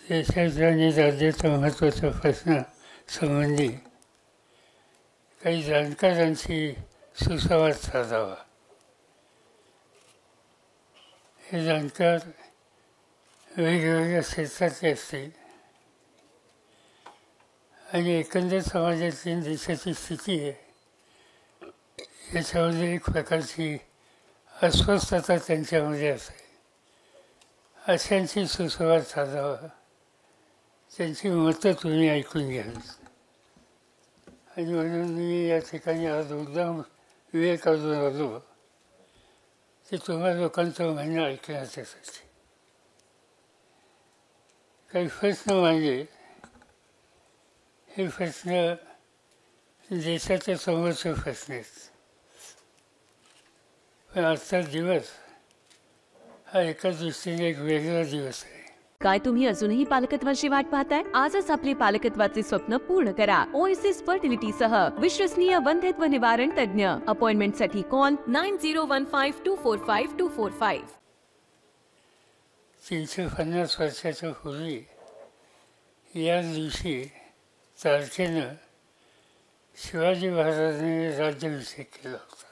देशाचा आणि राज्याचा महत्त्वाचा प्रश्न संबंधी काही जाणकारांशी सुसंवाद साधावा. हे जाणकार वेगवेगळ्या क्षेत्रातले असतील आणि एकंदर समाजातली देशाची स्थिती आहे याच्यामध्ये एक प्रकारची अस्वस्थता त्यांच्यामध्ये असते. अशांशी सुसंवाद साधावा, त्यांची मतं तुम्ही ऐकून घ्यावी. आणि म्हणून मी या ठिकाणी आज मुद्दाम वेळ काढून आलो की तुम्हा लोकांचं म्हणणं ऐकण्यासाठी. काही प्रश्न मांडले, हे प्रश्न देशाच्या समोरचे प्रश्न आहेत. पण आजचा दिवस हा एका दृष्टीने एक वेगळा दिवस आहे. काय तुम्ही अजूनही पालकत्वाची वाट पाहताय? आजच आपले पालकत्वाचे स्वप्न पूर्ण करा. ओएसिस फर्टिलिटी सह विश्वसनीय वंध्यत्व निवारण तज्ञ. अपॉइंटमेंटसाठी कॉल 9015245245. 350 वर्षाच्या पूर्वी या दिवशी तारखेनं शिवाजी महाराजांनी राज्याभिषेक केला होता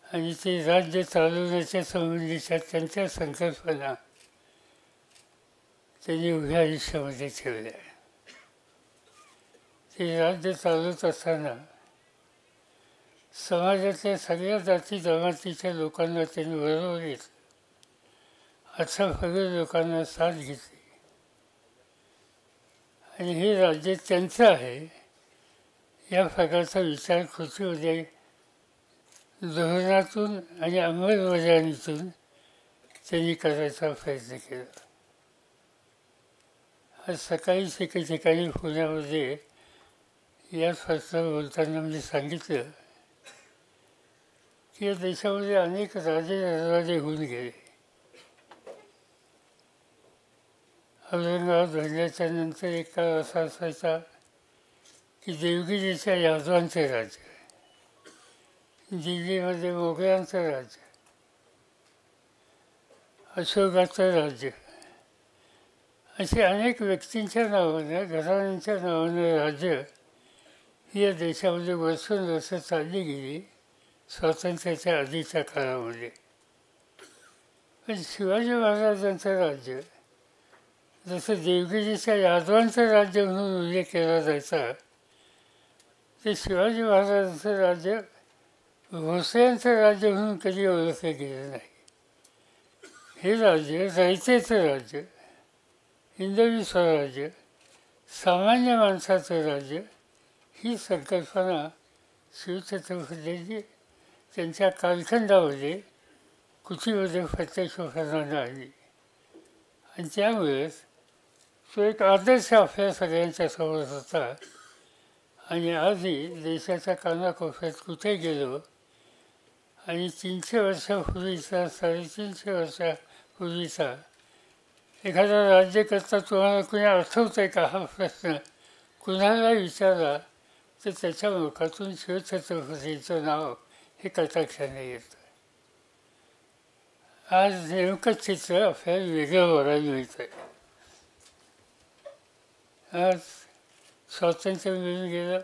आणि ते राज्य चालवण्याच्या संबंधीच्या त्यांच्या संकल्पना त्यांनी उभ्या आयुष्यामध्ये ठेवल्या. ते राज्य चालवत असताना समाजातल्या सगळ्या जाती जमातीच्या लोकांना त्यांनी बरोबर घेतलं. अशा सगळ्या लोकांना साथ घेतली आणि हे राज्य त्यांचं आहे या प्रकारचा विचार कृतीमध्ये धोरणातून आणि अंमलबजावणीतून त्यांनी करायचा प्रयत्न केला. आज सकाळीच एका ठिकाणी पुण्यामध्ये याच प्रश्नावर बोलताना मी सांगितलं की या देशामध्ये अनेक राजे दरवाजे होऊन गेले. औरंगाबाद हल्ल्याच्या नंतर एक काळ असा असायचा की देवगिरीच्या यादवांचे राज्य, दिल्लीमध्ये मोगलांचं राज्य, अशोकाचं राज्य, असे अनेक व्यक्तींच्या नावानं, घराण्यांच्या नावानं राज्य ही या देशामध्ये वर्षोनवर्ष चालली गेली स्वातंत्र्याच्या आधीच्या काळामध्ये. पण शिवाजी महाराजांचं राज्य जसं देवगिरीच्या यादवांचं राज्य म्हणून उल्लेख केला जायचा, ते शिवाजी महाराजांचं राज्य भोसल्यांचं राज्य म्हणून कधी ओळखलं गेलं नाही. हे राज्य रयतेचं राज्य, हिंदवी स्वराज्य, सामान्य माणसाचं राज्य, ही संकल्पना शिवछत्रपतींनी त्यांच्या कालखंडामध्ये कृतीमध्ये प्रत्यक्षपणानं आणली आणि त्यामुळेच तो एक आदर्श आपल्या सगळ्यांच्या समोर होता. आणि आजही देशाच्या कानाकोपऱ्यात कुठे गेलो आणि 300 वर्षापूर्वीचा 350 वर्षापूर्वीचा एखादा राज्यकर्ता तुम्हाला कुणी आठवतं आहे का हा प्रश्न कुणाला विचारला तर त्याच्या मुखातून शिवछत्रपतींचं नाव हे कटाक्षाने येतं. आज नेमकं चित्र आपल्याला वेगळं बघायला मिळतं आहे. आज स्वातंत्र्य मिळून गेलं.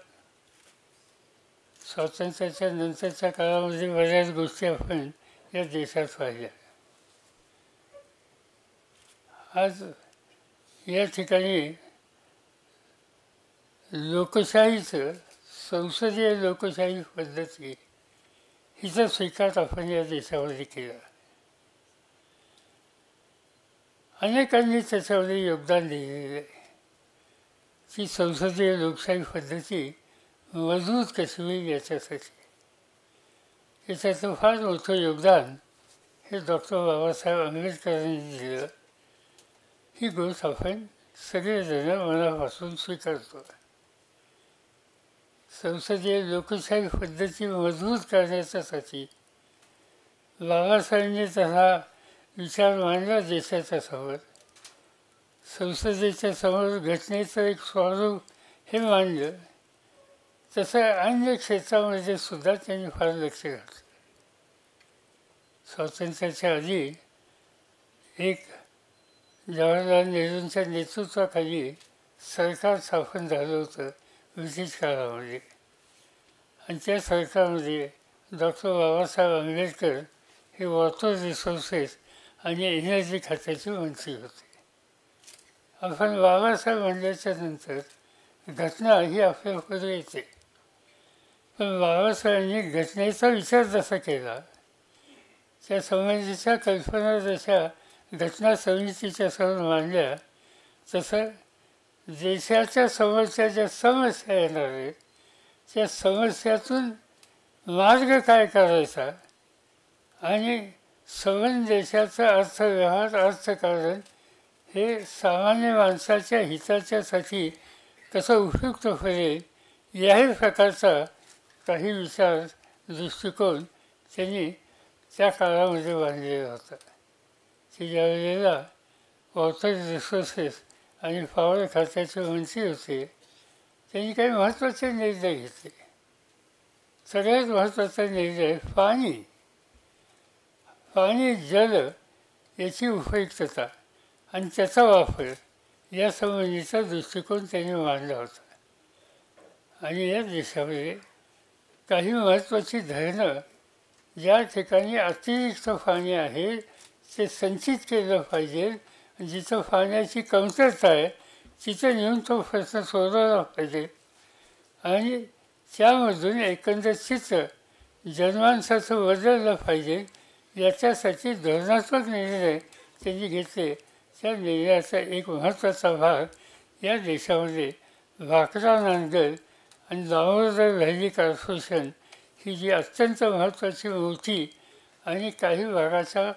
स्वातंत्र्याच्या नंतरच्या काळामध्ये बऱ्याच गोष्टी आपण या देशात पाहिल्या. आज या ठिकाणी लोकशाहीचं, संसदीय लोकशाही पद्धती हिचा स्वीकार आपण या देशामध्ये केला. अनेकांनी त्याच्यामध्ये योगदान दिलेलं आहे. ती संसदीय लोकशाही पद्धती मजबूत कशी होईल याच्यासाठी याच्याचं फार मोठं योगदान हे डॉक्टर बाबासाहेब आंबेडकरांनी दिलं. ही गोष्ट आपण सगळेजण मनापासून स्वीकारतो. संसदीय लोकशाही पद्धती मजबूत करण्याच्यासाठी बाबासाहेबांनी तसा विचार मांडला देशाच्या समोर. संसदेच्या समोर घटनेचं एक स्वरूप हे मांडलं. तसं अन्य क्षेत्रामध्ये सुद्धा त्यांनी फार लक्ष घातलं. स्वातंत्र्याच्या आधी एक जवाहरलाल नेहरूंच्या नेतृत्वाखाली सरकार स्थापन झालं होतं ब्रिटिश काळामध्ये. आणि त्या सरकारमध्ये डॉक्टर बाबासाहेब आंबेडकर हे वॉटर रिसोर्सेस आणि एनर्जी खात्याचे मंत्री होते. आपण बाबासाहेब म्हणल्याच्या नंतर घटना ही आपल्या पुढे येते. पण बाबासाहेबांनी घटनेचा विचार जसा केला, त्या संबंधीच्या कल्पना जशा घटना समितीच्या समोर मांडल्या, तसं देशाच्या समोरच्या ज्या समस्या येणार आहेत त्या समस्यातून मार्ग काय करायचा आणि संबंध देशाचा अर्थव्यवहार अर्थकारण हे सामान्य माणसाच्या हिताच्यासाठी कसं उपयुक्त होईल याही प्रकारचा काही विचार दृष्टिकोन त्यांनी त्या काळामध्ये बांधलेला होता. ते ज्यावेळेला वॉटर रिसोर्सेस आणि पॉवर खात्याचे मंत्री होते त्यांनी काही महत्त्वाचे निर्णय घेतले. सगळ्यात महत्त्वाचा निर्णय पाणी जल याची उपयुक्तता आणि त्याचा वापर या संबंधीचा दृष्टिकोन त्यांनी मांडला होता. आणि या देशामध्ये काही महत्त्वाची धरणं ज्या ठिकाणी अतिरिक्त पाणी आहे ते संचित केलं पाहिजे. जिथं पाण्याची कमतरता आहे तिथं नेऊन तो प्रश्न सोडवला पाहिजे आणि त्यामधून एकंदर चित्र जनमानसाचं बदललं पाहिजे. याच्यासाठी धोरणात्मक निर्णय त्यांनी घेतले. त्या निर्णयाचा एक महत्त्वाचा भाग या देशामध्ये भाकरा नांदल आणि दामोदर व्हॅली कॉर्पोरेशन ही जी अत्यंत महत्त्वाची मोठी आणि काही भागाच्या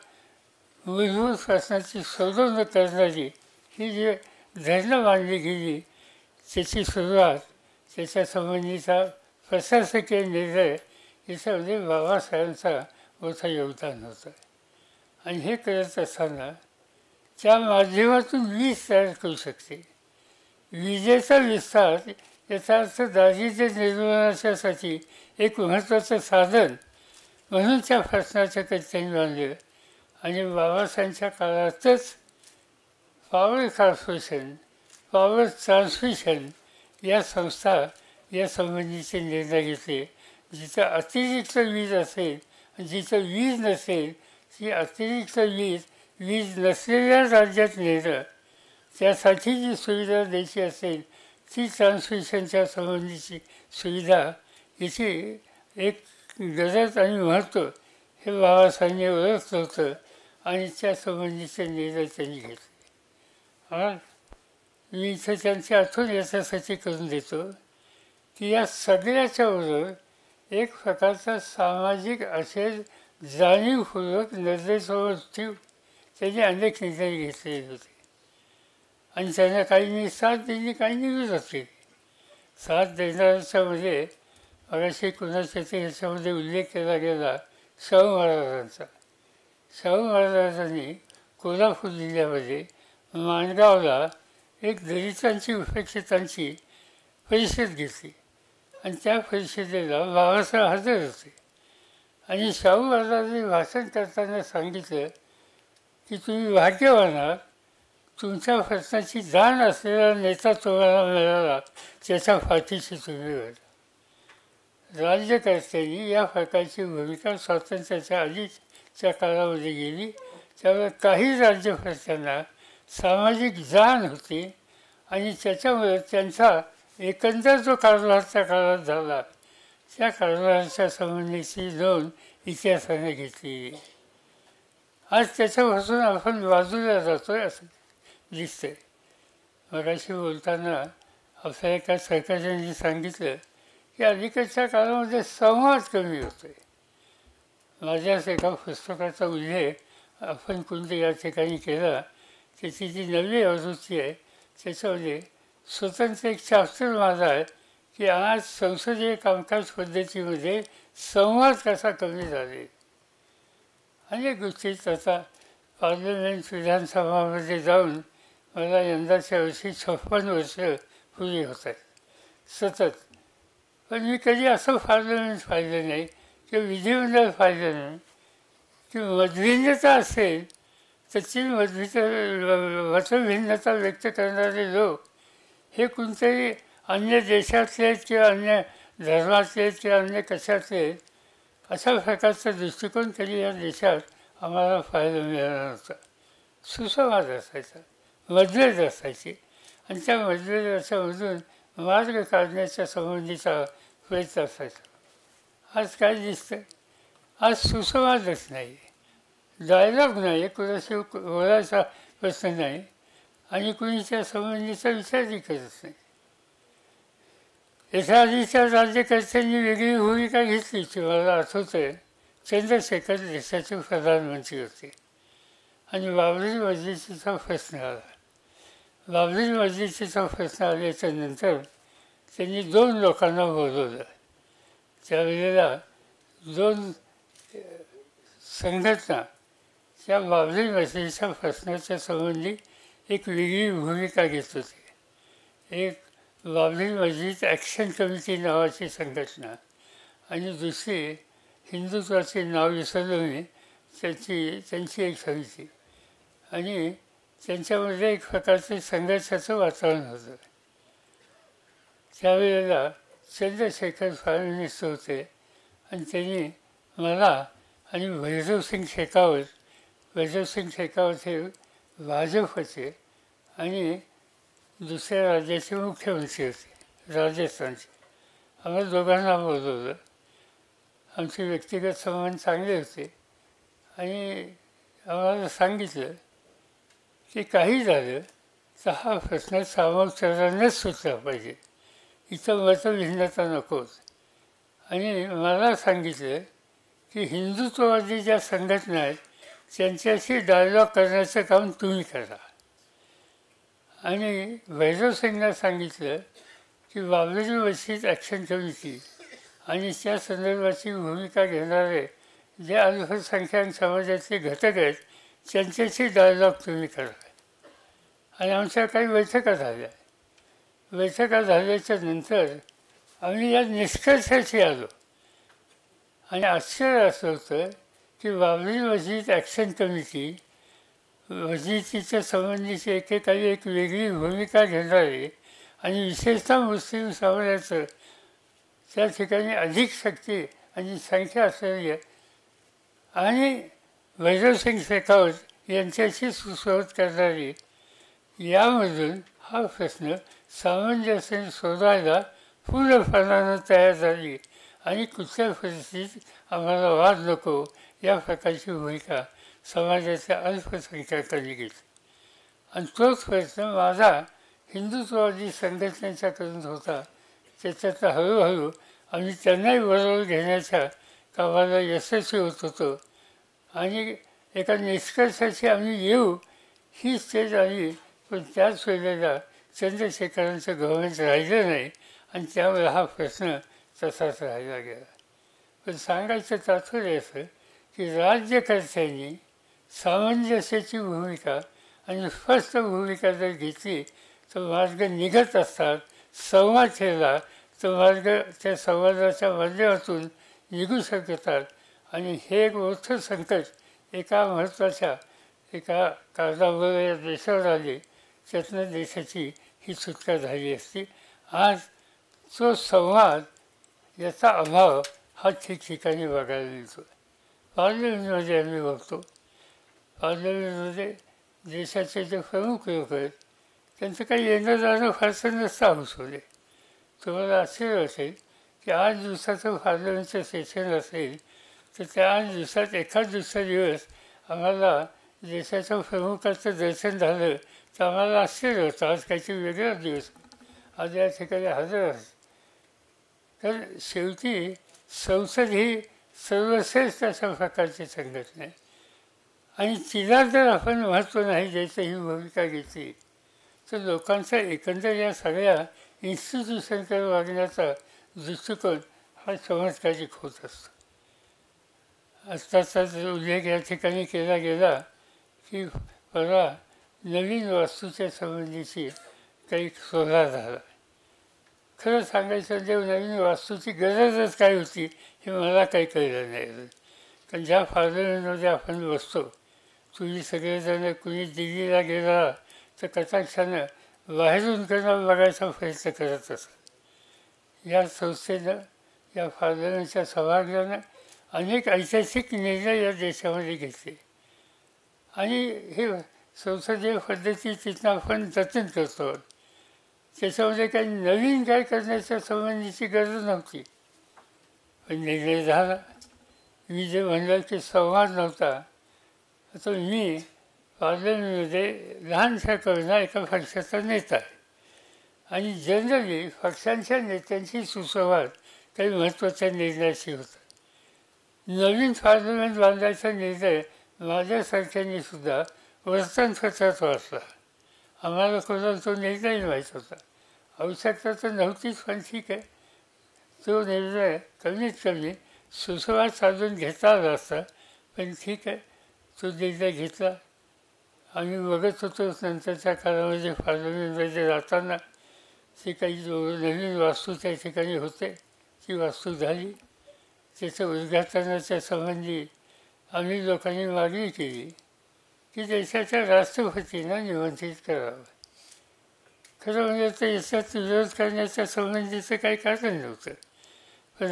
मूलभूत प्रश्नाची सोडवणूक करणारी ही जी धरणं मांडली गेली त्याची सुरुवात, त्याच्या संबंधीचा प्रशासकीय निर्णय याच्यामध्ये बाबासाहेबांचा मोठं योगदान होतं. आणि हे करत असताना त्या माध्यमातून वीज तयार करू शकते. विजेचा विस्तार याचा अर्थ दारिद्र्य निर्मूलनासाठी एक महत्त्वाचं साधन म्हणून त्या प्रश्नाच्या त्यांनी मांडलं. आणि बाबासाहेबांच्या काळातच पॉवर कॉर्पोरेशन, पॉवर ट्रान्समिशन या संस्था या संबंधीचे निर्णय घेतले. जिथं अतिरिक्त वीज असेल, जिथं वीज नसेल ती अतिरिक्त वीज नसलेल्या राज्यात नेणं, त्यासाठी जी सुविधा द्यायची असेल ती ट्रान्समिशनच्या संबंधीची सुविधा याची एक गरज आणि महत्त्व हे बाबासाहेबांनी ओळखलं होतं आणि त्या संबंधीचे निर्णय त्यांनी घेतले. मी इथं त्यांची आठवण याच्यासाठी करून देतो की या सगळ्याच्याबरोबर एक प्रकारचा सामाजिक असेल जाणीवपूर्वक नजरेसमोर ठेवून त्यांनी अनेक निर्णय घेतलेले होते. आणि त्यांना काहींनी साथ दिली, काहींनी विरोध केली. साथ देणाऱ्याच्यामध्ये मगाशी कुणाच्या ते ह्याच्यामध्ये उल्लेख केला गेला शाहू महाराजांचा. शाहू महाराजांनी कोल्हापूर जिल्ह्यामध्ये माणगावला एक दलितांची उपेक्षितांची परिषद घेतली आणि त्या परिषदेला बाबासाहेब हजर होते. आणि शाहू महाराजांनी भाषण करताना सांगितलं की तुम्ही भाग्यवान आहात, तुमच्या प्रश्नाची जाण असलेला नेता तुम्हाला मिळाला, त्याच्या पाठीशी तुम्ही होता. राज्यकर्त्यांनी या प्रकारची भूमिका स्वातंत्र्याच्या आधीच्या काळामध्ये गेली. त्यामुळे काही राज्यकर्त्यांना सामाजिक जाण होती आणि त्याच्यामुळे त्यांचा एकंदर जो कारभार त्या काळात झाला त्या कारभाराच्या संबंधीची नोंद इतिहासाने घेतली. आज त्याच्यापासून आपण बाजूला जातोय असं दिसतंय. मगाशी बोलताना आपल्या एका सहकार्याने सांगितलं की अलीकडच्या काळामध्ये संवाद कमी होतोय. माझ्याच एका पुस्तकाचा उल्लेख आपण कोणते या ठिकाणी केला. त्याची जी नवी आवृत्ती आहे त्याच्यामध्ये स्वतंत्र एक चॅप्टर माझा आहे की आज संसदीय कामकाज पद्धतीमध्ये संवाद कसा कमी झाले. अनेक गोष्टीत आता पार्लमेंट विधानसभामध्ये जाऊन मला यंदाच्या वर्षी 56 वर्ष पूर्ण होत आहेत सतत. पण मी कधी असं पार्लमेंट पाहिलं नाही किंवा विधिमंडळ पाहिलं नाही की मतभिन्नता असेल त्याची मतभिन्नता व्यक्त करणारे लोक हे कोणत्याही अन्य देशातले आहेत किंवा अन्य धर्मातले आहेत किंवा अन्य कशातले आहेत अशा प्रकारचा दृष्टिकोन तरी या देशात आम्हाला पाहायला मिळाला नव्हता. सुसंवाद असायचा, मतभेद असायचे आणि त्या मतभेदाच्यामधून मार्ग काढण्याच्या संबंधीचा प्रयत्न असायचा. आज काय दिसतं? आज सुसंवादच नाही, डायलॉग नाही, कुणाशी बोलायचा प्रश्न नाही आणि कुणीच्या संबंधीचा विचारही करत नाही. याच्या आधीच्या राज्यकर्त्यांनी वेगळी भूमिका घेतली. मला आठवतं आहे चंद्रशेखर देशाचे प्रधानमंत्री होते आणि बाबरी मस्जिदीचा प्रश्न आला. बाबरी मस्जिदीचा प्रश्न आल्याच्या नंतर त्यांनी 2 लोकांना बोलवलं. त्यावेळेला 2 संघटना त्या बाबरी मस्जिदीच्या प्रश्नाच्या संबंधी एक वेगळी भूमिका घेत होते. एक बाबरी मस्जिद ॲक्शन कमिटी नावाची संघटना आणि दुसरी हिंदुत्वाचे नाव विसरलो मी त्यांची एक समिती आणि त्यांच्यामध्ये एक प्रकारचे संघर्षाचं वातावरण होतं. त्यावेळेला चंद्रशेखर फडणवीस होते आणि त्यांनी मला आणि वैभवसिंग शेखावत हे भाजपचे आणि दुसऱ्या राज्याचे मुख्यमंत्री होते राजस्थानचे. आम्हाला दोघांना बोलवलं. आमचे व्यक्तिगत संबंध चांगले होते आणि आम्हाला सांगितलं की काही झालं तर हा प्रश्न सामोपचारानेच सुटला पाहिजे, इथं मतभिन्नता नकोच. आणि मला सांगितलं की हिंदुत्ववादी ज्या संघटना आहेत त्यांच्याशी डायलॉग करण्याचं काम तुम्ही करा. आणि वैभवसिंगला सांगितलं की बाबरी मस्जिद ॲक्शन कमिटी आणि त्या संदर्भाची भूमिका घेणारे जे अल्पसंख्याक समाजाचे घटक आहेत त्यांच्याशी डायलॉग तुम्ही करा. आणि आमच्या काही बैठका झाल्या. बैठका झाल्याच्या नंतर आम्ही या निष्कर्षाशी आलो आणि आश्चर्य असं होतं की बाबरी मस्जिद ॲक्शन कमिटी मस्जिदीच्या संबंधीची एकेकाळी एक वेगळी भूमिका घेणारे आणि विशेषतः मुस्लिम समाजाचं त्या ठिकाणी अधिक शक्ती आणि संख्या असलेली आणि वैभवसिंग शेखावत यांच्याशी सुसंवाद करणारी यामधून हा प्रश्न सामंजस्याने शोधायला पूर्णपणानं तयार झाली आणि कुठल्या परिस्थितीत आम्हाला वाद नको या प्रकारची भूमिका समाजाच्या अल्पसंख्याकांनी घेतली. आणि तोच प्रश्न माझा हिंदुत्ववादी संघटनेच्याकडून होता. त्याच्यात हळूहळू आम्ही त्यांनाही बरोबर घेण्याच्या कामाला यशस्वी होत होतो आणि एका निष्कर्षाची आम्ही येऊ ही स्टेज आली. पण त्याच वेळेला चंद्रशेखरांचं गव्हर्नमेंट राहिलं नाही आणि त्यामुळे हा प्रश्न तसाच राहिला गेला. पण सांगायचं तात्पर्य असं की राज्यकर्त्यांनी सामंजस्याची भूमिका आणि स्पष्ट भूमिका जर घेतली तर मार्ग निघत असतात. संवाद ठेवला तर मार्ग त्या संवादाच्या माध्यमातून निघू शकतात. आणि हे एक मोठं संकट एका महत्त्वाच्या एका कारणामुळे या देशावर आले त्यातनं देशाची ही सुटका झाली असती. आज तो संवाद याचा अभाव हा ठिकठिकाणी बघायला मिळतो. पार्लमेंटमध्ये आम्ही बघतो. पार्लमेंटमध्ये देशाचे जे प्रमुख लोक आहेत त्यांचं काही येणं जाणं फारसं नसतं हाऊसमध्ये. तुम्हाला आश्चर्य असेल की 8 दिवसाचं पार्लमेंटचं सेशन असेल तर त्या 8 दिवसात एखाद दुसरा दिवस आम्हाला देशाच्या प्रमुखाचं दर्शन झालं तर आम्हाला आश्चर्य होतं. आज काहीतरी वेगळाच दिवस, आज या ठिकाणी हजर असते. तर शेवटी संसद ही सर्वश्रेष्ठ अशा प्रकारची संघटना आहे आणि तिला जर आपण महत्त्व नाही द्यायचं ही भूमिका घेतली तर लोकांचा एकंदर या सगळ्या इन्स्टिट्यूशनकडे वागण्याचा दृष्टिकोन हा चमत्कारिक होत असतो. आत्ताचाच उल्लेख या ठिकाणी केला गेला की परवा नवीन वास्तूच्या संबंधीची काही शोधा झाला. खरं सांगायचं म्हणजे नवीन वास्तूची गरजच काय होती हे मला काही कळलं नाही. कारण ज्या पार्लमेंटमध्ये आपण बसतो तुम्ही सगळेजण कुणी दिल्लीला गेला तर कटाक्षानं बाहेरून करणं बघायचा प्रयत्न करत असत. या संस्थेनं, या फादरांच्या सभागृहानं अनेक ऐतिहासिक निर्णय या देशामध्ये घेतले आणि हे संसदीय पद्धती तिथं आपण जतन करतो. त्याच्यामध्ये काही नवीन काय करण्याच्या संबंधीची गरज नव्हती, पण निर्णय झाला. मी जे म्हणलं की संवाद नव्हता, तर मी पार्लमेंटमध्ये लहानशा कळणा एका पक्षाचा नेता आहे आणि जनरली पक्षांच्या नेत्यांशी सुसंवाद काही महत्त्वाच्या निर्णयाशी होता. नवीन पार्लमेंट बांधायचा निर्णय माझ्यासारख्यांनी सुद्धा वर्तमानपत्रात वाचला. आम्हाला कोणाला तो निर्णय माहीत होता. आवश्यकता तर नव्हतीच, पण ठीक आहे, तो निर्णय कमीत कमी सुसंवाद साधून घेता आला असता, पण ठीक आहे, तो निर्णय घेतला. आम्ही बघत होतो नंतरच्या काळामध्ये पार्लमेंटमध्ये जाताना ते काही नवीन वास्तू त्या ठिकाणी होते, ती वास्तू झाली. त्याच्या उद्घाटनाच्या संबंधी आम्ही लोकांनी मागणी केली की देशाच्या राष्ट्रपतींना निमंत्रित करावं. खरं म्हणजे तर याच्यात विरोध करण्याच्या संबंधीचं काही कारण नव्हतं, पण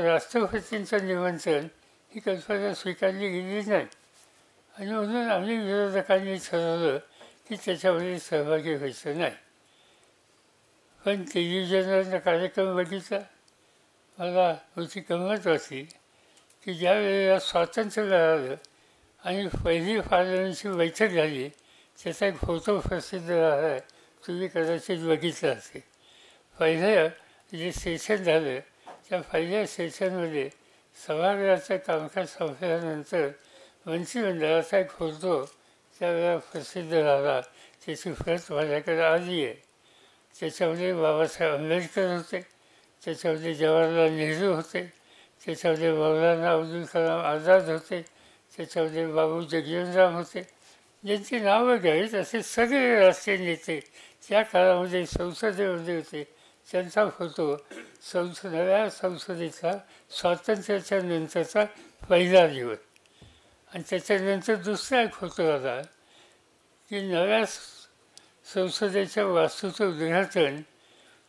राष्ट्रपतींचं निमंत्रण ही कल्पना स्वीकारली गेली नाही आणि म्हणून आम्ही विरोधकांनी ठरवलं की त्याच्यामध्ये सहभागी व्हायचं नाही. पण टेलिव्हिजनवर कार्यक्रम बघितला. मला होती गंमत वाटली की ज्या वेळेला स्वातंत्र्य मिळालं आणि पहिली पार्लमेंटची बैठक झाली, त्याचा एक फोटो प्रसिद्ध झाला आहे, तुम्ही कदाचित बघितला असेल. पहिलं जे सेशन झालं त्या पहिल्या सेशनमध्ये सभागृहाचं कामकाज संपल्यानंतर मंत्रिमंडळाचा एक फोटो त्यावेळेला प्रसिद्ध झाला. त्याची प्रत माझ्याकडे आली आहे. त्याच्यामध्ये बाबासाहेब आंबेडकर होते, त्याच्यामध्ये जवाहरलाल नेहरू होते, त्याच्यामध्ये मौलाना अब्दुल कलाम आझाद होते, त्याच्यामध्ये बाबू जगजीवनराम होते. ज्यांची नावं घ्यावीत असे सगळे राष्ट्रीय नेते त्या काळामध्ये संसदेमध्ये होते. त्यांचा फोटो नव्या संसदेचा स्वातंत्र्याच्या नंतरचा पहिला दिवस. आणि त्याच्यानंतर दुसरा एक फोटो आला की नव्या संसदेच्या वास्तूचं उद्घाटन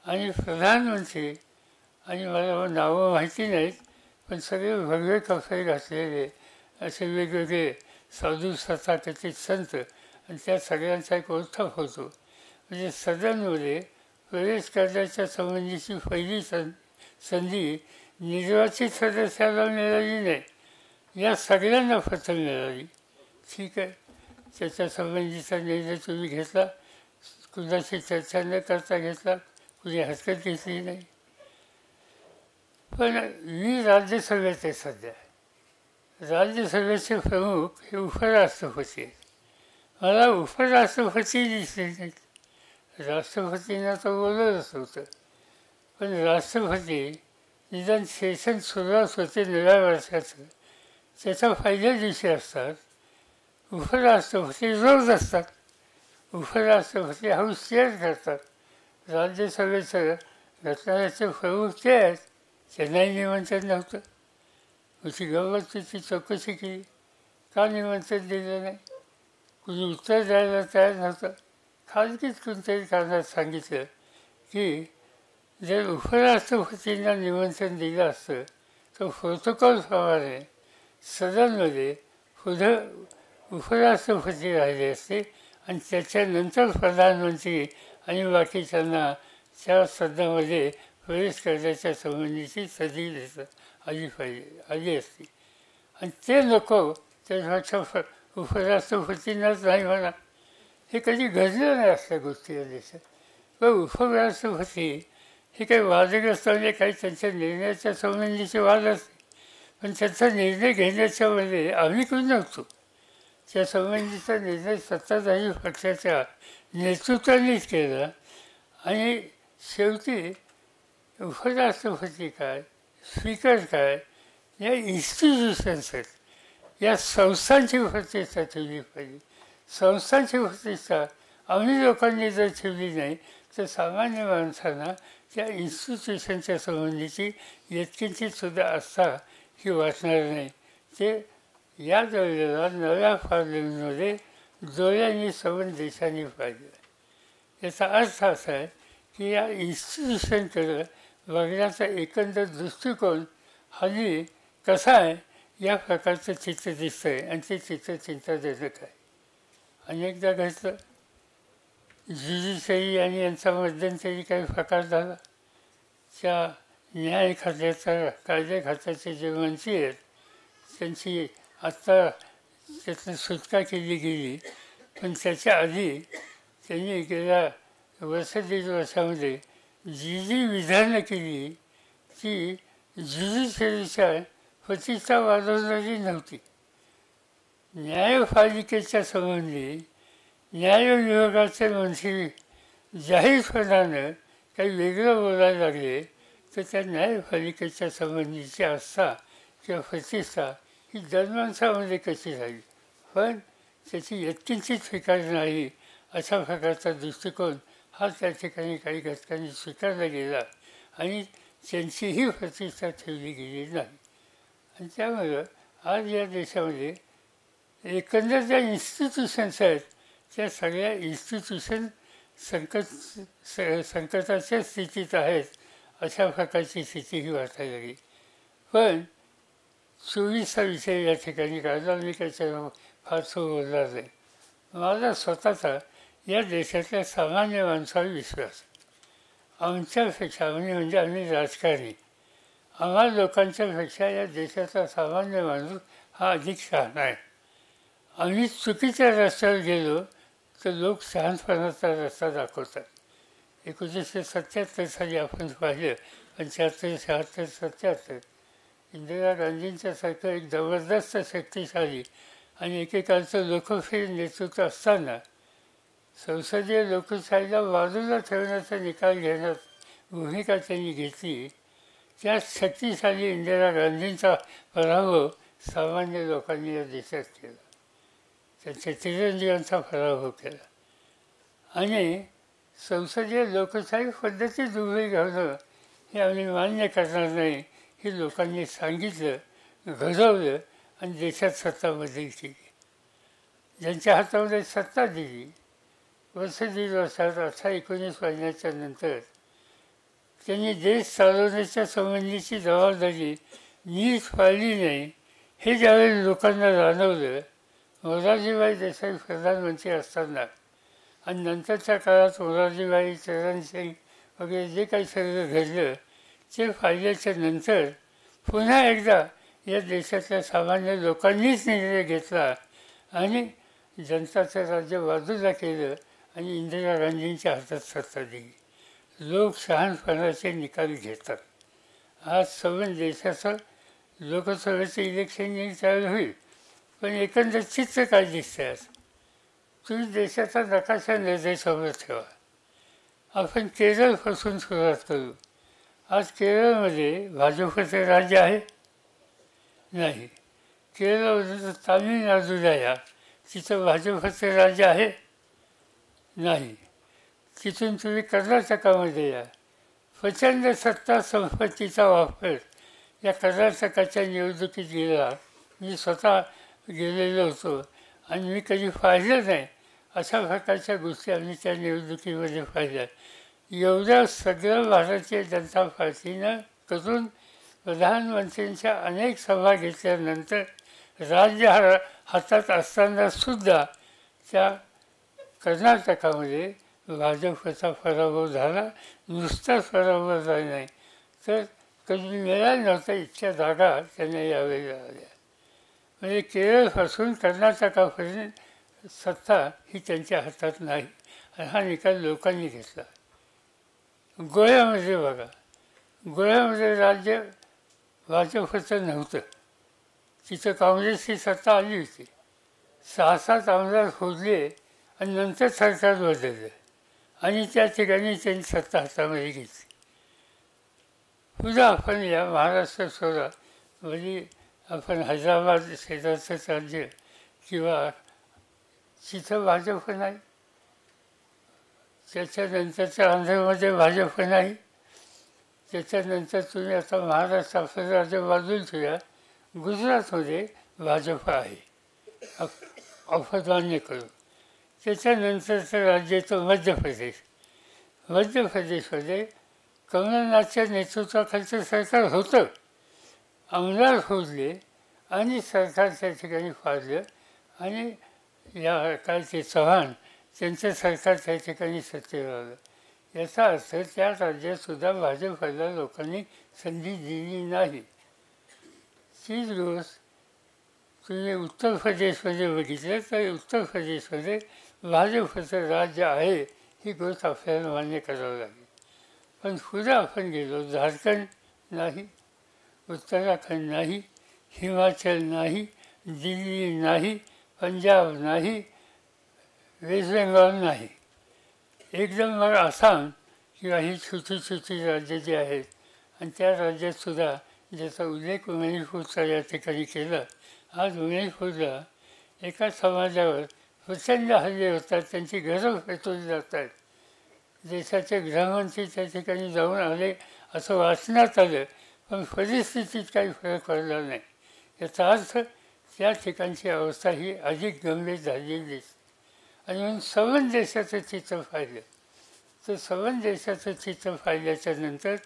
आणि प्रधानमंत्री, आणि मला नावं माहिती नाहीत, पण सगळे भगवे कपडे घातलेले असे वेगवेगळे साधू तथाकथित संत, आणि त्या सगळ्यांचा एक मोठा फोटो. म्हणजे सदनमध्ये प्रवेश करण्याच्या संबंधीची पहिली संधी निर्वाचित सदस्याला मिळाली नाही, या सगळ्यांना प्रथम मिळाली. ठीक आहे, त्याच्या संबंधीचा निर्णय तुम्ही घेतला, कुणाशी चर्चा न करता घेतला, कुणी हरकत घेतली नाही. पण मी राज्यसभेत आहे सध्या. राज्यसभेचे प्रमुख हे उपराष्ट्रपती आहेत. मला उपराष्ट्रपती दिसले नाहीत. राष्ट्रपतींना तर बोलतच होतं, पण राष्ट्रपती निदान सेशन सुरुवात होते नव्या वर्षाचं, त्याच्या पहिल्या दिवशी असतात. उपराष्ट्रपती रोज असतात. उपराष्ट्रपती हाऊस चेअर करतात. राज्यसभेचं घटनाचे प्रमुख ते आहेत, त्यांनाही निमंत्रण नव्हतं. त्याची गंमत तिची चौकशी केली, का निमंत्रण दिलं नाही, कुणी उत्तर द्यायला तयार नव्हतं. खाजगीत कोणत्याही कारणात सांगितलं की जर उपराष्ट्रपतींना निमंत्रण दिलं असतं तर प्रोटोकॉलप्रमाणे सदनमध्ये पुढं उपराष्ट्रपती राहिले असते आणि त्याच्यानंतर प्रधानमंत्री आणि बाकीच्यांना त्या सदनामध्ये प्रवेश करण्याच्या संबंधीची संधी आली असती. आणि ते नको त्याच्या उपराष्ट्रपतींनाच नाही म्हणा. हे कधी घडलं नाही असल्या गोष्टी या देशात. पण उपराष्ट्रपती हे काही वादग्रस्त म्हणजे काही त्यांच्या निर्णयाच्या संबंधीचे वाद असते, पण त्याचा निर्णय घेण्याच्यामध्ये आम्ही कोण नव्हतो. त्या संबंधीचा निर्णय सत्ताधारी पक्षाच्या नेतृत्वानेच केला आणि शेवटी उपराष्ट्रपती काय, स्पीकर काय, या इन्स्टिट्यूशन्स आहेत, या संस्थांची प्रतिष्ठा ठेवली पाहिजे. संस्थांची प्रतिष्ठा आम्ही लोकांनी जर ठेवली नाही तर सामान्य माणसांना त्या इन्स्टिट्यूशनच्या संबंधीची यत्किंचित सुद्धा आस्था ही वाटणार नाही. ते याच वेळेला नव्या पार्लमेंटमध्ये डोळ्यांनी संबंध देशांनी पाहिजे. याचा अर्थ असा आहे की या इन्स्टिट्यूशनकडं बघण्याचा एकंदर दृष्टिकोन हल्ली कसा आहे या प्रकारचं चित्र दिसतं आहे आणि ते चित्र चिंताजनक आहे. अनेकदा घडतं ज्युडिशरी आणि यांचा मध्यंतरी काही प्रकार झाला. त्या न्याय खात्याचा कायदे खात्याचे जे मंत्री आहेत त्यांची आत्ता त्यातनं सुटका केली गेली, पण त्याच्या आधी त्यांनी गेल्या वर्ष दीड वर्षामध्ये जी विधानं केली ती ज्युडिशरीच्या प्रतिष्ठा वाढवणारी नव्हती. न्यायपालिकेच्या संबंधी न्याय विभागाचे मंत्री जाहीरपणानं काही वेगळं बोलायला लागले तर त्या न्यायपालिकेच्या संबंधीची आस्था किंवा प्रतिष्ठा ही जनमानसामध्ये कशी राहील. पण त्याची यत्किंचित स्वीकार नाही अशा प्रकारचा दृष्टिकोन हा त्या ठिकाणी काही घटकांनी स्वीकारला गेला आणि त्यांचीही प्रतिष्ठा ठेवली गेली नाही. आणि त्यामुळं आज या देशामध्ये एकंदर ज्या इन्स्टिट्यूशन्स आहेत त्या सगळ्या इन्स्टिट्यूशन संकटाच्या स्थितीत आहेत अशा प्रकारची स्थिती ही वाटायला लागली. पण 24चा विषय या ठिकाणी काढला, मी त्याच्यावर फारसं बोलणार नाही. माझा स्वतःचा या देशातल्या सामान्य माणसावर विश्वास, आमच्यापेक्षा म्हणजे आम्ही राजकारणी, आम्हा लोकांच्यापेक्षा या देशाचा सामान्य माणूस हा अधिक शहाणा आहे. आम्ही चुकीच्या रस्त्यावर गेलो तर लोक शहाणपणाचा रस्ता दाखवतात. 1977 साली आपण पाहिलं, 75, 76, 77 इंदिरा गांधींच्यासारखं एक जबरदस्त शक्तिशाली आणि एकेकाळचं लोकप्रिय नेतृत्व असताना संसदीय लोकशाहीला बाजूला ठेवण्याचा निकाल घेण्यात भूमिका त्यांनी घेतली. त्या शक्तिशाली इंदिरा गांधींचा पराभव सामान्य लोकांनी या देशात केला, त्यांच्या चिरंजीवांचा पराभव केला. आणि संसदीय लोकशाही पद्धतीत उभी घालणं हे आम्ही मान्य करणार नाही हे लोकांनी सांगितलं, घडवलं आणि देशात सत्ता बदल केली. ज्यांच्या हातामध्ये सत्ता दिली वर्ष दीड वर्षात 18-19 महिन्याच्या नंतर त्यांनी देश चालवण्याच्या संबंधीची जबाबदारी नीट पाळली नाही हे ज्यावेळी लोकांना जाणवलं, मोरारजीभाई देसाई प्रधानमंत्री असताना आणि नंतरच्या काळात मोरारजीभाई, चरणसिंग वगैरे जे काही सगळं घडलं ते पाहिल्याच्या नंतर पुन्हा एकदा या देशातल्या सामान्य लोकांनीच निर्णय घेतला आणि जनताचं राज्य बाजूला केलं आणि इंदिरा गांधींच्या हातात सत्ता दिली. लोक शहाणपणाचे निकाल घेतात. आज संबंध देशाचं लोकसभेचं इलेक्शन चालू होईल, पण एकंदर चित्र काय दिसतंय आज तुम्ही देशाचा नकाशा निर्देशावर ठेवा. आपण केरळपासून सुरुवात करू. आज केरळमध्ये भाजपचे राज्य आहे नाही. केरळमध्ये तामिळनाडूला या तिथं भाजपचे राज्य आहे नाही. तिथून तुम्ही कर्नाटकामध्ये या, प्रचंड सत्ता संपत्तीचा वापर या कर्नाटकाच्या निवडणुकीत गेला. मी स्वतः गेलेलो होतो आणि मी कधी पाहिलं नाही अशा प्रकारच्या गोष्टी आम्ही त्या निवडणुकीमध्ये पाहिल्या. एवढं सगळं भारतीय जनता पार्टीनं करून प्रधानमंत्र्यांच्या अनेक सभा घेतल्यानंतर राज्य हातात असतानासुद्धा त्या कर्नाटकामध्ये भाजपचा पराभव झाला. नुसताच पराभव झाला नाही तर कधी मिळाला नव्हता इतक्या जागा त्यांना यावेळी आल्या. म्हणजे केरळपासून कर्नाटकापर्यंत सत्ता ही त्यांच्या हातात नाही आणि हा निकाल लोकांनी घेतला. गोव्यामध्ये बघा, गोव्यामध्ये राज्य भाजपचं नव्हतं, तिथं काँग्रेसची सत्ता आली होती. 6-7 आमदार फोडले आणि नंतर सरकार बदललं आणि त्या ठिकाणी त्यांनी सत्ता हातामध्ये घेतली. पुन्हा आपण या महाराष्ट्र सोडा, म्हणजे आपण हैदराबाद शेजारचं राज्य किंवा तिथं भाजप नाही. त्याच्यानंतरच्या आंध्रमध्ये भाजप नाही. त्याच्यानंतर तुम्ही आता महाराष्ट्र आपलं राज्य बाजूला ठेवूया, गुजरातमध्ये भाजप आहे अफवान्य करून. त्याच्यानंतरचं राज्य येतं मध्य प्रदेश. मध्य प्रदेशमध्ये कमलनाथच्या नेतृत्वाखालचं सरकार होतं, आमदार फोडले आणि सरकार त्या ठिकाणी फाडलं आणि या कालचे चव्हाण त्यांचं सरकार त्या ठिकाणी सत्तेवर आलं. याचा अर्थ त्या राज्यातसुद्धा भाजपला लोकांनी संधी दिली नाही. तीच गोष्ट तुम्ही उत्तर प्रदेशमध्ये बघितलं तर उत्तर प्रदेशमध्ये भाजपचं राज्य आहे ही गोष्ट आपल्याला मान्य करावं लागेल. पण पुढे आपण गेलो, झारखंड नाही, उत्तराखंड नाही, हिमाचल नाही, दिल्ली नाही, पंजाब नाही, वेस्ट बेंगॉल नाही, एकदम मग आसाम किंवा ही छोटी छोटी राज्य जी आहेत. आणि त्या राज्यातसुद्धा ज्याचा उल्लेख मणिपूरचा या ठिकाणी केला. आज मणिपूरला एका समाजावर प्रचंड हल्ले होतात, त्यांची घरं पेटवली जातात. देशाचे गृहमंत्री त्या ठिकाणी जाऊन आले असं वाचण्यात आलं, पण परिस्थितीत काही फरक पडला नाही. याचा अर्थ त्या ठिकाणची अवस्था ही अधिक गंभीर झालेली दिसते. आणि म्हणून संबंध देशाचं चित्र पाहिलं तर संबंध देशाचं चित्र पाहिल्याच्या नंतर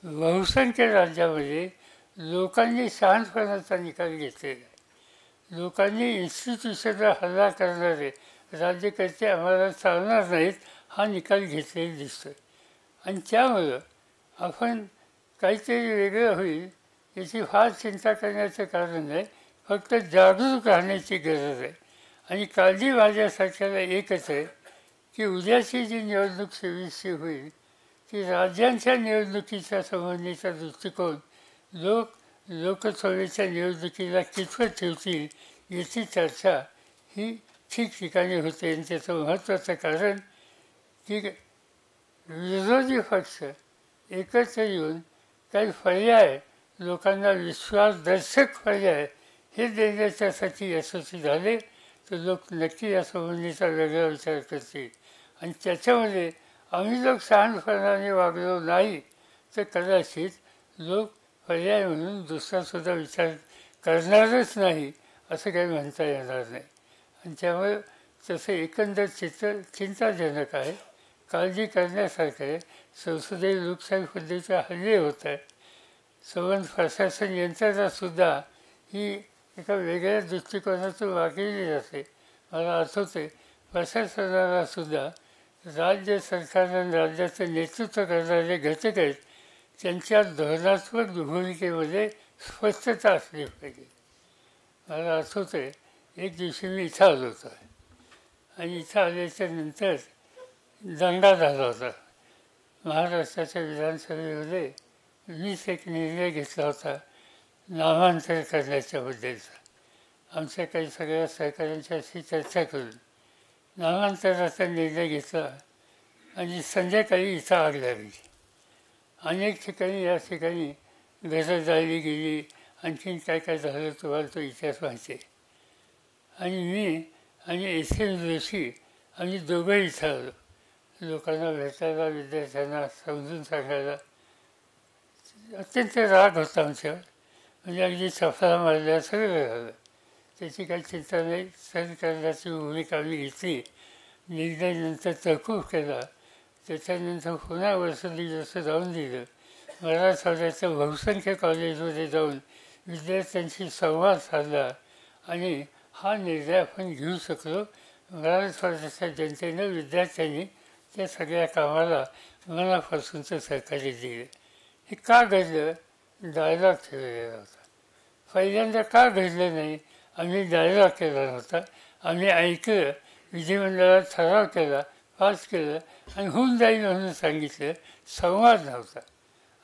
बहुसंख्य राज्यामध्ये लोकांनी शहाणपणाचा निकाल घेतलेला आहे. लोकांनी इन्स्टिट्यूशनला हल्ला करणारे राज्यकर्ते आम्हाला चालणार नाहीत हा निकाल घेतलेला दिसतो. आणि त्यामुळं आपण काहीतरी वेगळं होईल याची फार चिंता करण्याचं कारण नाही, फक्त जागरूक राहण्याची गरज आहे. आणि काळजी माझ्यासारख्याला एकच आहे की उद्याची जी निवडणूक 24ची होईल ती राज्यांच्या निवडणुकीच्या संबंधीचा दृष्टिकोन लोकसभेच्या निवडणुकीला कितपत ठेवतील याची चर्चा ही ठिकठिकाणी होते. आणि त्याचं महत्त्वाचं कारण की विरोधी पक्ष एकत्र येऊन काही पर्याय लोकांना विश्वासदर्शक पर्याय हे देण्याच्यासाठी यशस्वी झाले तर लोक नक्की या संबंधीचा वेगळा विचार करतील. आणि त्याच्यामध्ये आम्ही लोक शहाणपणाने वागलो नाही तर कदाचित लोक पर्याय म्हणून दुसरासुद्धा विचार करणारच नाही असं काही म्हणता येणार नाही. आणि त्यामुळे तसं एकंदर चित्र चिंताजनक आहे, काळजी करण्यासारखं आहे. संसदीय लोकशाही पद्धतीचे हल्ले होत आहेत. संबंध प्रशासन यंत्रणासुद्धा ही एका वेगळ्या दृष्टिकोनातून वागलेली जाते. मला आठवते प्रशासनालासुद्धा राज्य सरकारनं राज्याचं नेतृत्व करणारे घटक आहेत त्यांच्या धोरणात्मक भूमिकेमध्ये स्पष्टता असली पाहिजे. मला आठवते एक दिवशी मी इथं आलो होतो आणि इथं आल्याच्या नंतर दंगा झाला होता. महाराष्ट्राच्या विधानसभेमध्ये 20 एक निर्णय घेतला होता नामांतर करण्याच्याबद्दलचा. आमच्या काही सगळ्या सहकाऱ्यांच्याशी चर्चा करून नामांतराचा निर्णय घेतला आणि संध्याकाळी इथं आग लागली. अनेक ठिकाणी या ठिकाणी घरं जाळली गेली, आणखीन काय काय झालं तुम्हाला तो इतिहास माहिती आहे. आणि मी आणि SM जोशी आम्ही दोघं इथं आलो लोकांना भेटायला, विद्यार्थ्यांना समजून सांगायला. अत्यंत राग होता आमच्यावर, म्हणजे अगदी चफला मारल्या सगळं झालं. त्याची काही चिंता नाही. सरकारची भूमिका आम्ही घेतली, निर्णय नंतर तहकूब केला. त्याच्यानंतर पुन्हा वसुली जसं जाऊन दिलं. मराठवाड्याच्या बहुसंख्य कॉलेजमध्ये जाऊन विद्यार्थ्यांशी संवाद साधला आणि हा निर्णय आपण घेऊ शकलो. मराठवाड्याच्या जनतेनं, विद्यार्थ्यांनी त्या सगळ्या कामाला मनापासूनचं सहकार्य दिलं. हे का घडलं? डायलॉग ठेवलेला होता. पहिल्यांदा का घडलं नाही? आम्ही डायलॉग केला नव्हता. आम्ही ऐकलं, विधिमंडळात ठराव केला, पास केलं आणि होऊन जाईल म्हणून सांगितलं. संवाद नव्हता.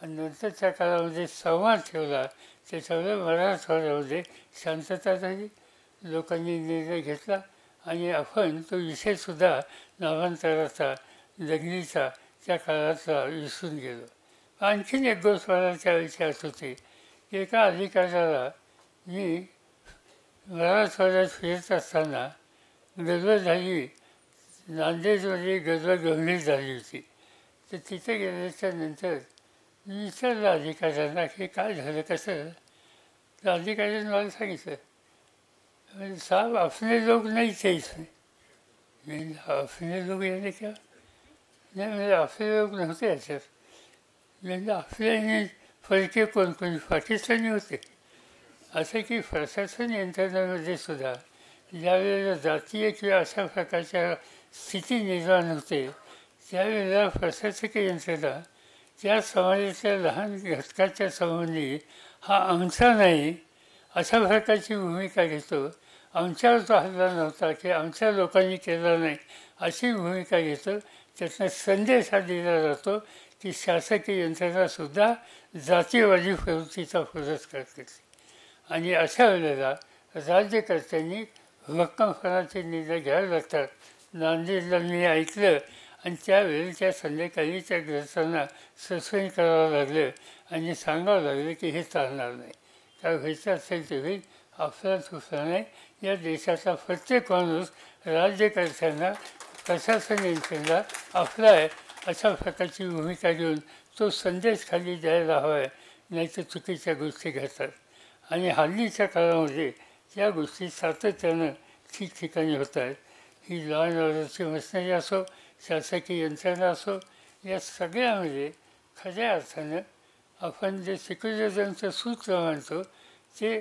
आणि नंतरच्या काळामध्ये संवाद ठेवला, त्याच्यामुळे मराठवाड्यामध्ये शांतता झाली. लोकांनी निर्णय घेतला आणि आपण तो विषयसुद्धा नामांतराचा, दंगलीचा त्या काळातला विसरून गेलो. आणखीन एक गोष्ट मला त्यावेळी आठवते की एका अधिकाऱ्याला मी मराठवाड्यात फिरत असताना गडबड झाली, नांदेडमध्ये गडबड गंभीर झाली होती. तर तिथे गेल्याच्या नंतर मी विचारलं अधिकाऱ्यांना की काय झालं, कसं. तर अधिकाऱ्यांनी मला सांगितलं साहब अपने लोग नहीं थे इसमें। मैंने अपने लोग यानी क्या? नाही म्हणजे आपले लोक नव्हते याच्यात. म्हणजे आपल्या फरके कोण कोणी पाकिस्तानी होते. असं की प्रशासन यंत्रणांमध्ये सुद्धा ज्यावेळेला जातीय किंवा अशा प्रकारच्या स्थिती निर्माण होते त्यावेळेला प्रशासकीय यंत्रणा त्या समाजाच्या लहान घटकाच्या संबंधी हा आमचा नाही अशा प्रकारची भूमिका घेतो. आमच्यावर तो हल्ला नव्हता की आमच्या लोकांनी केला नाही अशी भूमिका घेतो. त्यातनं संदेश हा दिला जातो की शासकीय यंत्रणासुद्धा जातीयवादी प्रवृत्तीचा पुरस्कार करते. आणि अशा वेळेला राज्यकर्त्यांनी भक्कमपणाचे निर्णय घ्यावे लागतात. नांदेडला मी ऐकलं आणि त्यावेळेच्या संध्याकाळी त्या ग्रस्तांना ससवणी करावं लागलं आणि सांगावं लागलं की हे चालणार नाही. काय व्हायचं असेल ते होईल, आपला दुसरा नाही. या देशाचा प्रत्येक माणूस राज्यकर्त्यांना प्रशासन यंत्रणेला आपला आहे अशा प्रकारची भूमिका घेऊन तो संदेश खाली द्यायला हवा आहे, नाहीतर चुकीच्या गोष्टी घडतात. आणि हल्लीच्या काळामध्ये या गोष्टी सातत्यानं ठिकठिकाणी होत आहेत. ही लॉ अँड ऑर्डरची मशिनरी असो, शासकीय यंत्रणा असो, या सगळ्यामध्ये खऱ्या अर्थानं आपण जे सेक्युलरिझमचं सूत्र मानतो ते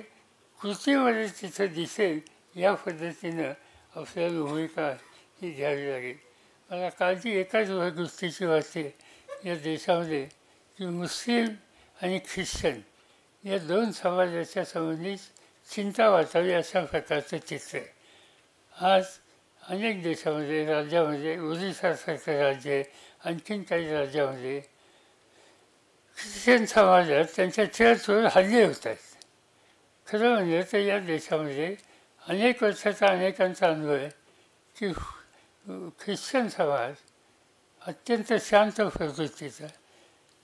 कृतीमध्ये तिथं दिसेल या पद्धतीनं आपल्याला भूमिका ही घ्यावी लागेल. मला कालची एकाच गोष्टीची वाटते या देशामध्ये की मुस्लिम आणि ख्रिश्चन या दोन समाजाच्या संबंधी चिंता वाटावी अशा प्रकारचं चित्र आहे. आज अनेक देशामध्ये राज्यामध्ये ओरिसासारखं राज्य आहे, आणखीन काही राज्यामध्ये ख्रिश्चन समाजात त्यांच्या चर्चवर हल्ले होत आहेत. खरं म्हणजे तर या देशामध्ये अनेक वर्षाचा अनेकांचा अनुभव आहे की ख्रिश्चन समाज अत्यंत शांत प्रवृत्तीचा,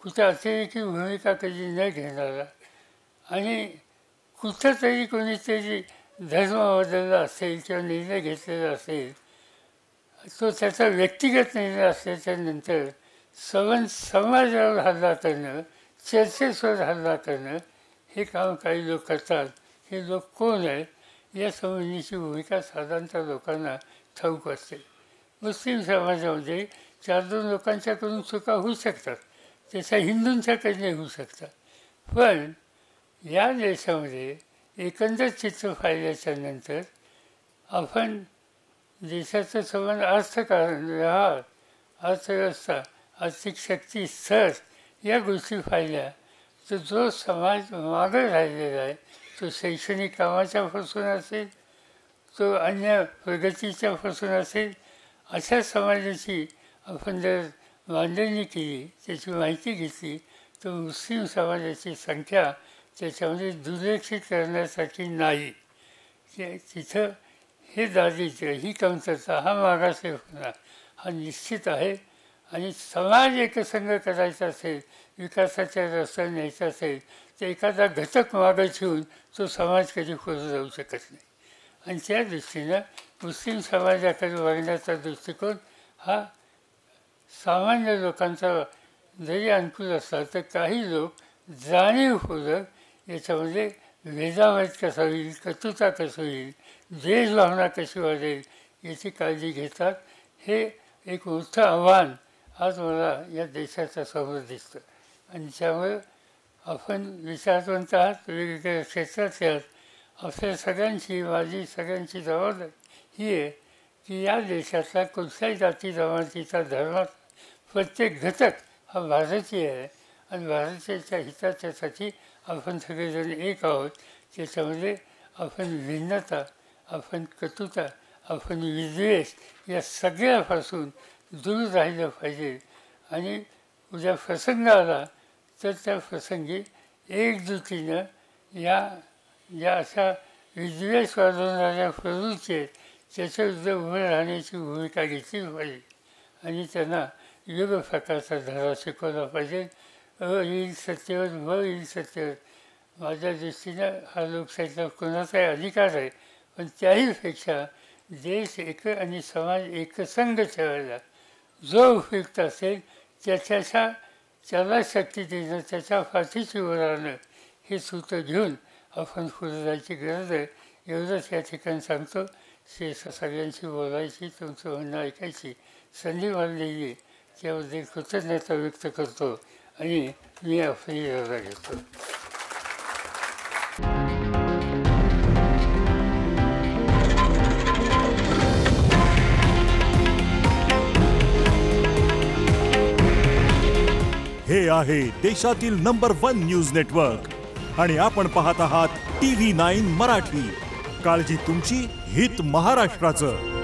कुठे अतिरेकी भूमिका कधी न घेणारा आणि कुठंतरी कोणीतरी धर्म बदलला असेल किंवा निर्णय घेतलेला असेल तो त्याचा व्यक्तिगत निर्णय असल्याच्या नंतर समाजावर हल्ला करणं, चर्चेवर हल्ला करणं हे काम काही लोक करतात. हे लोक कोण आहेत या संबंधीची भूमिका साधारणतः लोकांना ठाऊक असते. मुस्लिम समाजामध्ये 4-2 लोकांच्याकडून चुका होऊ शकतात, त्याच्या हिंदूंच्याकडे होऊ शकतात. पण या देशामध्ये एकंदर चित्र पाहिल्याच्या नंतर आपण देशाचं संबंध अर्थकारण, व्यवहार, अर्थव्यवस्था, आर्थिक शक्ती, स्तर या गोष्टी पाहिल्या तर जो समाज मागं राहिलेला आहे तो शैक्षणिक कामाच्यापासून असेल, तो अन्य प्रगतीच्यापासून असेल, अशा समाजाची आपण जर मांडणी केली, त्याची माहिती घेतली तर मुस्लिम समाजाची संख्या त्याच्यामध्ये दुर्लक्षित करण्यासाठी नाही. तिथं हे दारिद्र्य, ही कमतरता, हा मागासेपणा हा निश्चित आहे. आणि समाज एकसंघ करायचा असेल, विकासाच्या रस्त्याने न्यायचा असेल तर एखादा घटक मागं ठेवून तो समाज कधी पुढे जाऊ शकत नाही. आणि त्या दृष्टीनं मुस्लिम समाजाकडे वागण्याचा दृष्टिकोन हा सामान्य लोकांचा जरी अनुकूल असला तर काही लोक जाणीवपूर्वक याच्यामध्ये भेदाभेद कसा होईल, कटुता कसं होईल, द्वेषभावना कशी वाढेल याची काळजी घेतात. हे एक मोठं आव्हान आज मला या देशाच्या समोर दिसतं. आणि त्यामुळे आपण विचारवंत आहात, वेगवेगळ्या क्षेत्रातले आहात. आपल्या सगळ्यांची, माझी सगळ्यांची जबाबदारी ही आहे की या देशातला कुठल्याही जाती जमातीचा धर्मात प्रत्येक घटक हा भारतीय आहे आणि भारताच्या हिताच्यासाठी आपण सगळेजण एक आहोत. त्याच्यामध्ये आपण भिन्नता, आपण कटुता, आपण विद्वेष या सगळ्यापासून दूर राहिलं पाहिजे. आणि उद्या प्रसंग आला तर त्या प्रसंगी एकजुटीनं या अशा विद्वेष वाढवणाऱ्या प्रवृत्ती आहेत त्याच्याविरुद्ध उभं राहण्याची भूमिका घेतली पाहिजे. आणि त्यांना योग्य प्रकारचा धडा शिकवला पाहिजे. येईल सत्तेवर, येईल सत्तेवर. माझ्या दृष्टीनं हा लोकशाहीचा कोणाचाही अधिकार आहे, पण त्याहीपेक्षा देश एक आणि समाज एकसंघ ठेवायला जो उपयुक्त असेल त्याला शक्ती देणं, त्याच्या पाठीशी उभं राहणं हे सूत्र घेऊन आपण पुढे जायची गरज आहे. एवढंच या ठिकाणी सांगतो. सगळ्यांशी बोलायची, तुमचं म्हणणं ऐकायची संधी मला दिली त्याबद्दल कृतज्ञता व्यक्त करतो आणि मी आपली रजा घेतो. हे आहे देशातील नंबर 1 न्यूज नेटवर्क आणि आपण पाहत आहात TV9 मराठी. काळजी तुमची, हित महाराष्ट्राचं.